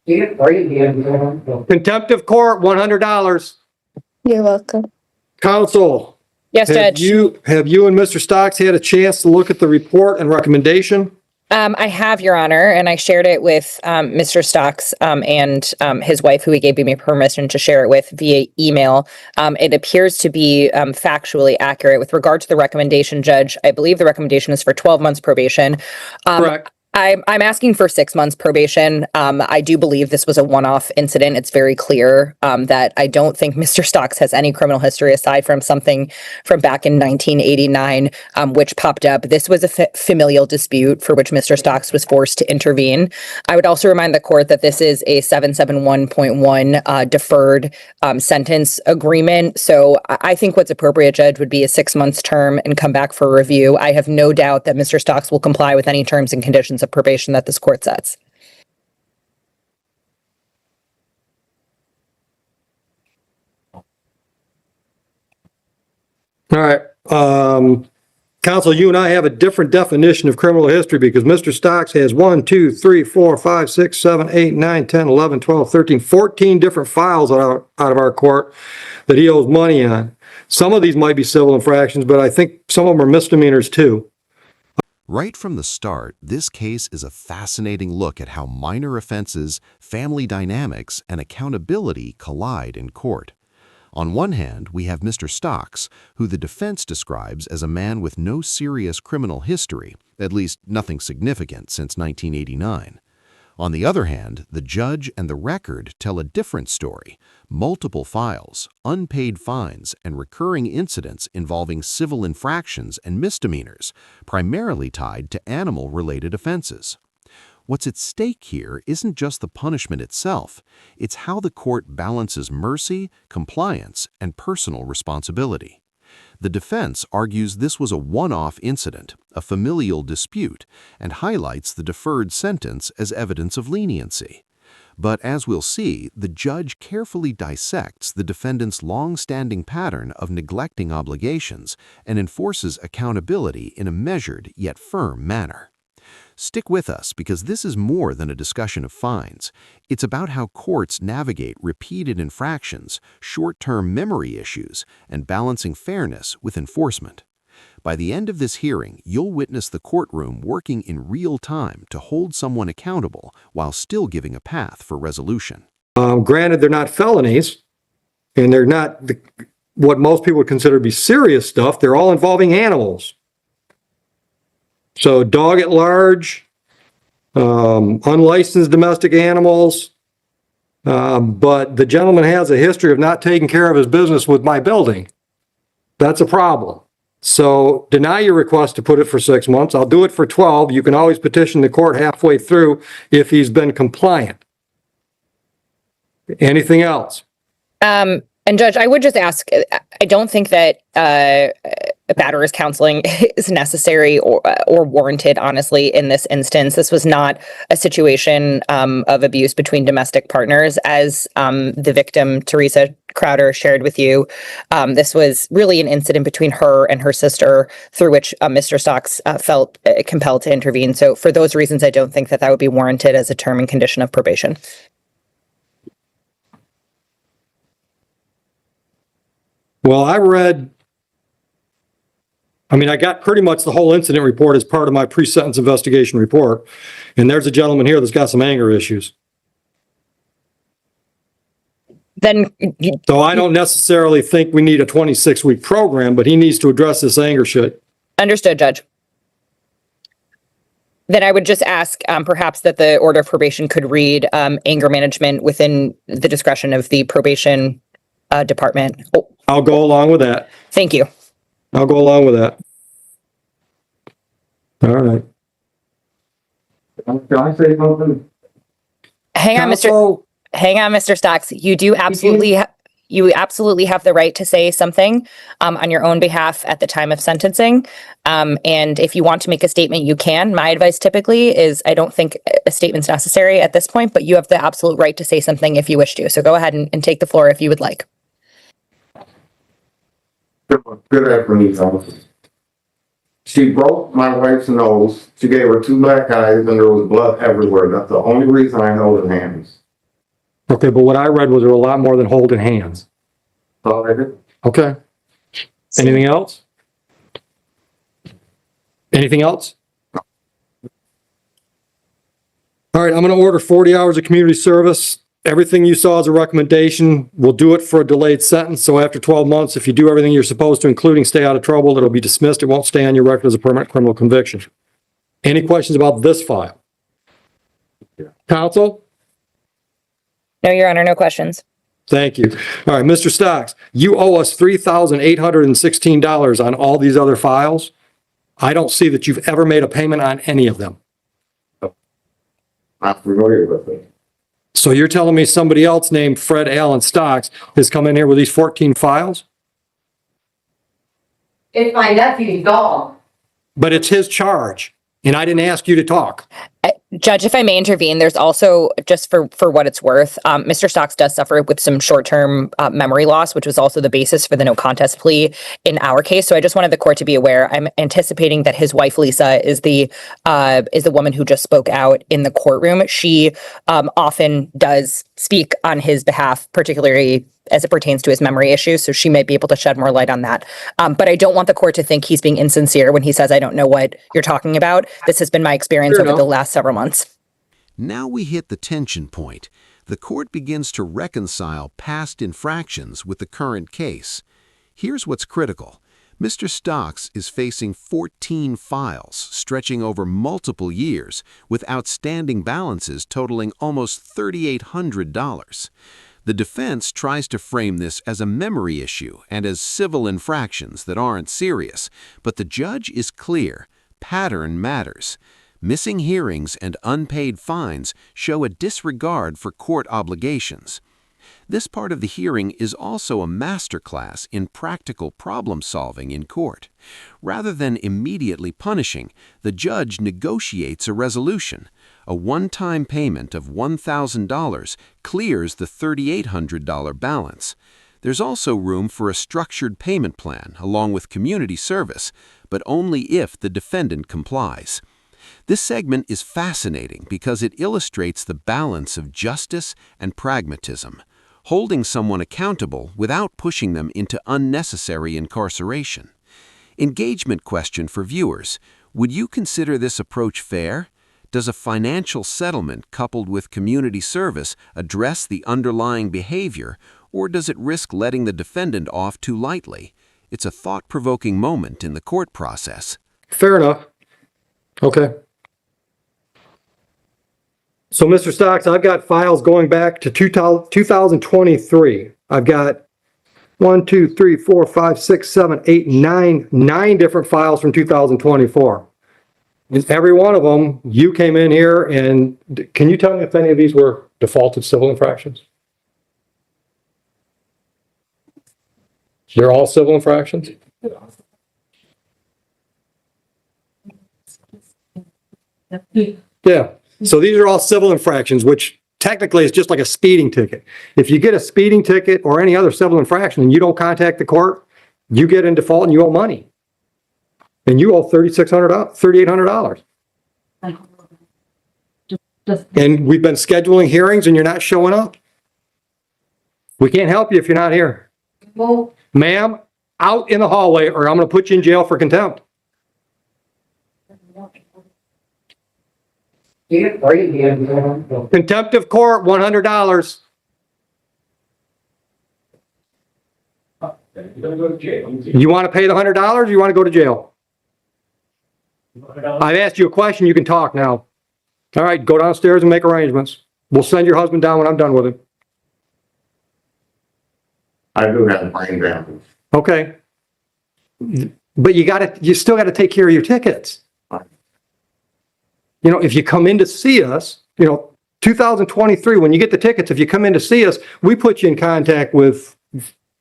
Contempt of court, $100. You're welcome. Counsel. Yes, Judge. Have you and Mr. Stocks had a chance to look at the report and recommendation? I have, Your Honor, and I shared it with Mr. Stocks and his wife, who he gave me permission to share it with via email. It appears to be factually accurate with regard to the recommendation, Judge. I believe the recommendation is for 12 months probation. Correct. I'm asking for 6 months probation. I do believe this was a one-off incident. It's very clear that I don't think Mr. Stocks has any criminal history aside from something from back in 1989, which popped up. This was a familial dispute for which Mr. Stocks was forced to intervene. I would also remind the court that this is a 771.1 deferred sentence agreement. So I think what's appropriate, Judge, would be a 6 months term and come back for review. I have no doubt that Mr. Stocks will comply with any terms and conditions of probation that this court sets. All right. Counsel, you and I have a different definition of criminal history because Mr. Stocks has 1, 2, 3, 4, 5, 6, 7, 8, 9, 10, 11, 12, 13, 14 different files out of our court that he owes money on. Some of these might be civil infractions, but I think some of them are misdemeanors too. Right from the start, this case is a fascinating look at how minor offenses, family dynamics, and accountability collide in court. On one hand, we have Mr. Stocks, who the defense describes as a man with no serious criminal history, at least nothing significant since 1989. On the other hand, the judge and the record tell a different story: multiple files, unpaid fines, and recurring incidents involving civil infractions and misdemeanors, primarily tied to animal-related offenses. What's at stake here isn't just the punishment itself, it's how the court balances mercy, compliance, and personal responsibility. The defense argues this was a one-off incident, a familial dispute, and highlights the deferred sentence as evidence of leniency. But as we'll see, the judge carefully dissects the defendant's long-standing pattern of neglecting obligations and enforces accountability in a measured yet firm manner. Stick with us because this is more than a discussion of fines. It's about how courts navigate repeated infractions, short-term memory issues, and balancing fairness with enforcement. By the end of this hearing, you'll witness the courtroom working in real time to hold someone accountable while still giving a path for resolution. Granted, they're not felonies, and they're not what most people would consider to be serious stuff. They're all involving animals. So dog at large, unlicensed domestic animals, but the gentleman has a history of not taking care of his business with my building. That's a problem. So deny your request to put it for 6 months. I'll do it for 12. You can always petition the court halfway through if he's been compliant. Anything else? And Judge, I would just ask, I don't think that batterer's counseling is necessary or warranted, honestly, in this instance. This was not a situation of abuse between domestic partners, as the victim, Teresa Crowder, shared with you. This was really an incident between her and her sister through which Mr. Stocks felt compelled to intervene. So for those reasons, I don't think that that would be warranted as a term and condition of probation. Well, I got pretty much the whole incident report as part of my pre-sentence investigation report. And there's a gentleman here that's got some anger issues. So I don't necessarily think we need a 26-week program, but he needs to address this anger shit. Understood, Judge. Then I would just ask perhaps that the order of probation could read anger management within the discretion of the probation department. Oh. I'll go along with that. Thank you. I'll go along with that. All right. Can I say something? Hang on, Mr. Stocks. You do absolutely have the right to say something on your own behalf at the time of sentencing. And if you want to make a statement, you can. My advice typically is I don't think a statement's necessary at this point, but you have the absolute right to say something if you wish to. So go ahead and take the floor if you would like. Good afternoon, fellas. She broke my wife's nose. She gave her 2 black eyes and there was blood everywhere. That's the only reason I held her hands. Okay, but what I read was there were a lot more than holding hands. all I did. Okay. Anything else? Anything else? All right, I'm going to order 40 hours of community service. Everything you saw is a recommendation. We'll do it for a delayed sentence. So after 12 months, if you do everything you're supposed to, including stay out of trouble, it'll be dismissed. It won't stay on your record as a permanent criminal conviction. Any questions about this file? Counsel? No, Your Honor, no questions. Thank you. All right, Mr. Stocks, you owe us $3,816 on all these other files. I don't see that you've ever made a payment on any of them. Not familiar with it. So you're telling me somebody else named Fred Allen Stocks has come in here with these 14 files? It's my nephew's dog. But it's his charge, and I didn't ask you to talk. Judge, if I may intervene, there's also, just for what it's worth, Mr. Stocks does suffer with some short-term memory loss, which was also the basis for the no contest plea in our case. So I just wanted the court to be aware. I'm anticipating that his wife, Lisa, is the woman who just spoke out in the courtroom. She often does speak on his behalf, particularly as it pertains to his memory issues. So she might be able to shed more light on that. But I don't want the court to think he's being insincere when he says, I don't know what you're talking about. This has been my experience over the last several months. Now we hit the tension point. The court begins to reconcile past infractions with the current case. Here's what's critical. Mr. Stocks is facing 14 files stretching over multiple years with outstanding balances totaling almost $3,800. The defense tries to frame this as a memory issue and as civil infractions that aren't serious, but the judge is clear. Pattern matters. Missing hearings and unpaid fines show a disregard for court obligations. This part of the hearing is also a masterclass in practical problem-solving in court. Rather than immediately punishing, the judge negotiates a resolution. A one-time payment of $1,000 clears the $3,800 balance. There's also room for a structured payment plan along with community service, but only if the defendant complies. This segment is fascinating because it illustrates the balance of justice and pragmatism, holding someone accountable without pushing them into unnecessary incarceration. Engagement question for viewers: would you consider this approach fair? Does a financial settlement coupled with community service address the underlying behavior, or does it risk letting the defendant off too lightly? It's a thought-provoking moment in the court process. Fair enough. Okay. So, Mr. Stocks, I've got files going back to 2023. I've got 9 different files from 2024. In every one of them, you came in here and can you tell me if any of these were defaulted civil infractions? They're all civil infractions? Yeah. So these are all civil infractions, which technically is just like a speeding ticket. If you get a speeding ticket or any other civil infraction and you don't contact the court, you get in default and you owe money. And you owe $3,800. And we've been scheduling hearings and you're not showing up. We can't help you if you're not here. Well, Ma'am, out in the hallway or I'm going to put you in jail for contempt. Contempt of court, $100. You want to pay the $100 or you want to go to jail? I've asked you a question, you can talk now. All right, go downstairs and make arrangements. We'll send your husband down when I'm done with him. I do have brain damage. Okay. But you still gotta take care of your tickets. You know, if you come in to see us, 2023, when you get the tickets, if you come in to see us, we put you in contact with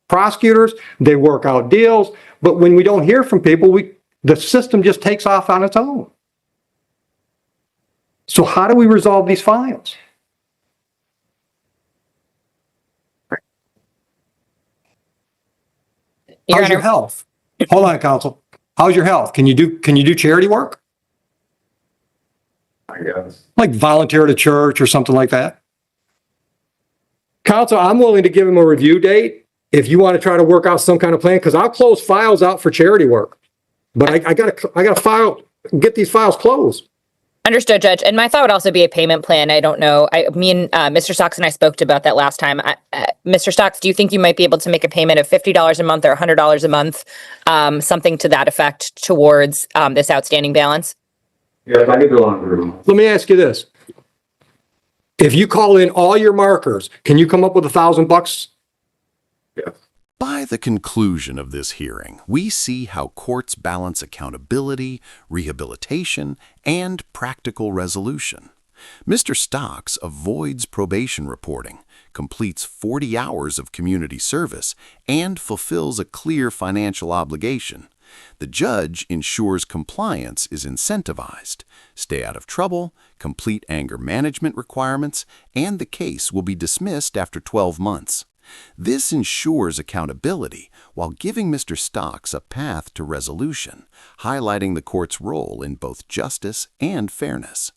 prosecutors, they work out deals, but when we don't hear from people, the system just takes off on its own. So how do we resolve these files? How's your health? Hold on, counsel. How's your health? Can you do charity work? I guess. Like volunteer at a church or something like that? Counsel, I'm willing to give him a review date if you want to try to work out some kind of plan, because I'll close files out for charity work. But I gotta get these files closed. Understood, Judge. And my thought would also be a payment plan. I don't know. Me and Mr. Stocks and I spoke about that last time. Mr. Stocks, do you think you might be able to make a payment of $50 a month or $100 a month, something to that effect towards this outstanding balance? Yes, I can do it. Let me ask you this. If you call in all your markers, can you come up with $1,000? Yes. By the conclusion of this hearing, we see how courts balance accountability, rehabilitation, and practical resolution. Mr. Stocks avoids probation reporting, completes 40 hours of community service, and fulfills a clear financial obligation. The judge ensures compliance is incentivized, stay out of trouble, complete anger management requirements, and the case will be dismissed after 12 months. This ensures accountability while giving Mr. Stocks a path to resolution, highlighting the court's role in both justice and fairness.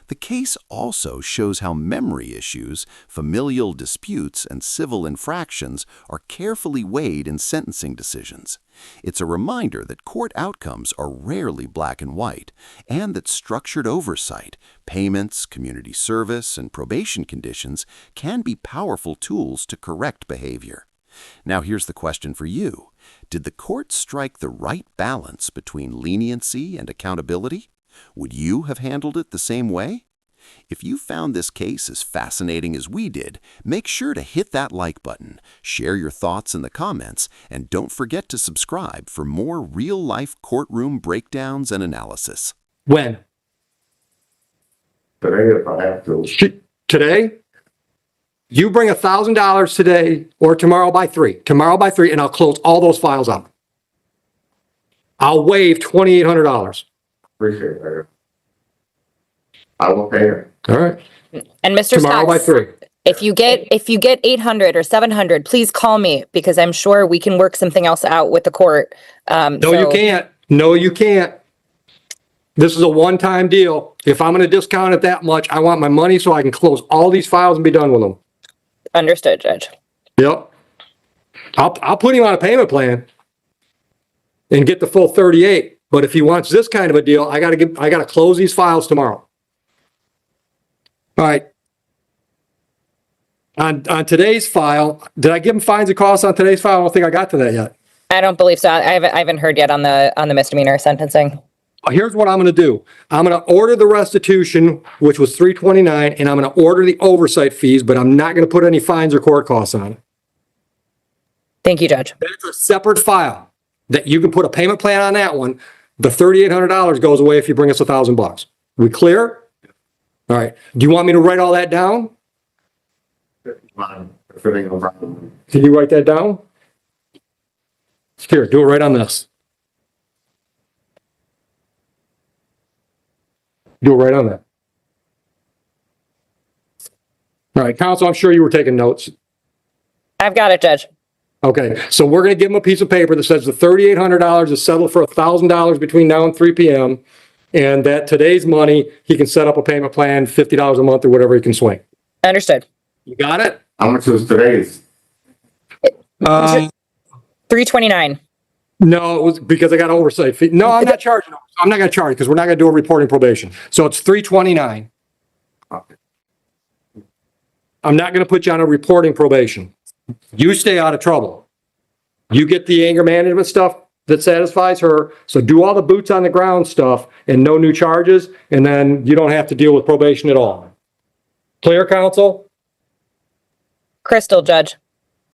The case also shows how memory issues, familial disputes, and civil infractions are carefully weighed in sentencing decisions. It's a reminder that court outcomes are rarely black and white, and that structured oversight, payments, community service, and probation conditions can be powerful tools to correct behavior. Now here's the question for you. Did the court strike the right balance between leniency and accountability? Would you have handled it the same way? If you found this case as fascinating as we did, make sure to hit that like button, share your thoughts in the comments, and don't forget to subscribe for more real-life courtroom breakdowns and analysis. When? Today, if I have to. Today? You bring $1,000 today or tomorrow by 3. Tomorrow by 3, and I'll close all those files up. I'll waive $2,800. Appreciate it. I will pay it. All right. And Mr. Tomorrow by Stocks, 3. if you get 800 or 700, please call me because I'm sure we can work something else out with the court. No, you can't. No, you can't. This is a one-time deal. If I'm going to discount it that much, I want my money so I can close all these files and be done with them. Understood, Judge. Yep. I'll put him on a payment plan and get the full 38. But if he wants this kind of a deal, I gotta close these files tomorrow. All right. On today's file, did I give him fines and costs on today's file? I don't think I got to that yet. I don't believe so. I haven't heard yet on the misdemeanor sentencing. Here's what I'm going to do. I'm going to order the restitution, which was $329, and I'm going to order the oversight fees, but I'm not going to put any fines or court costs on it. Thank you, Judge. That's a separate file that you can put a payment plan on that one. The $3,800 goes away if you bring us $1,000. We clear? All right. Do you want me to write all that down? Fine. If it ain't no problem. Can you write that down? Here, do it right on this. Do it right on that. All right, counsel, I'm sure you were taking notes. I've got it, Judge. Okay, so we're going to give him a piece of paper that says the $3,800 is settled for $1,000 between now and 3 p.m. And that today's money, he can set up a payment plan, $50 a month or whatever he can swing. Understood. You got it? How much was today's? $329. No, it was because I got oversight fee. No, I'm not charging. I'm not going to charge because we're not going to do a reporting probation. So it's $329. Okay. I'm not going to put you on a reporting probation. You stay out of trouble. You get the anger management stuff that satisfies her. So do all the boots on the ground stuff and no new charges. And then you don't have to deal with probation at all. Clear, counsel? Crystal, Judge.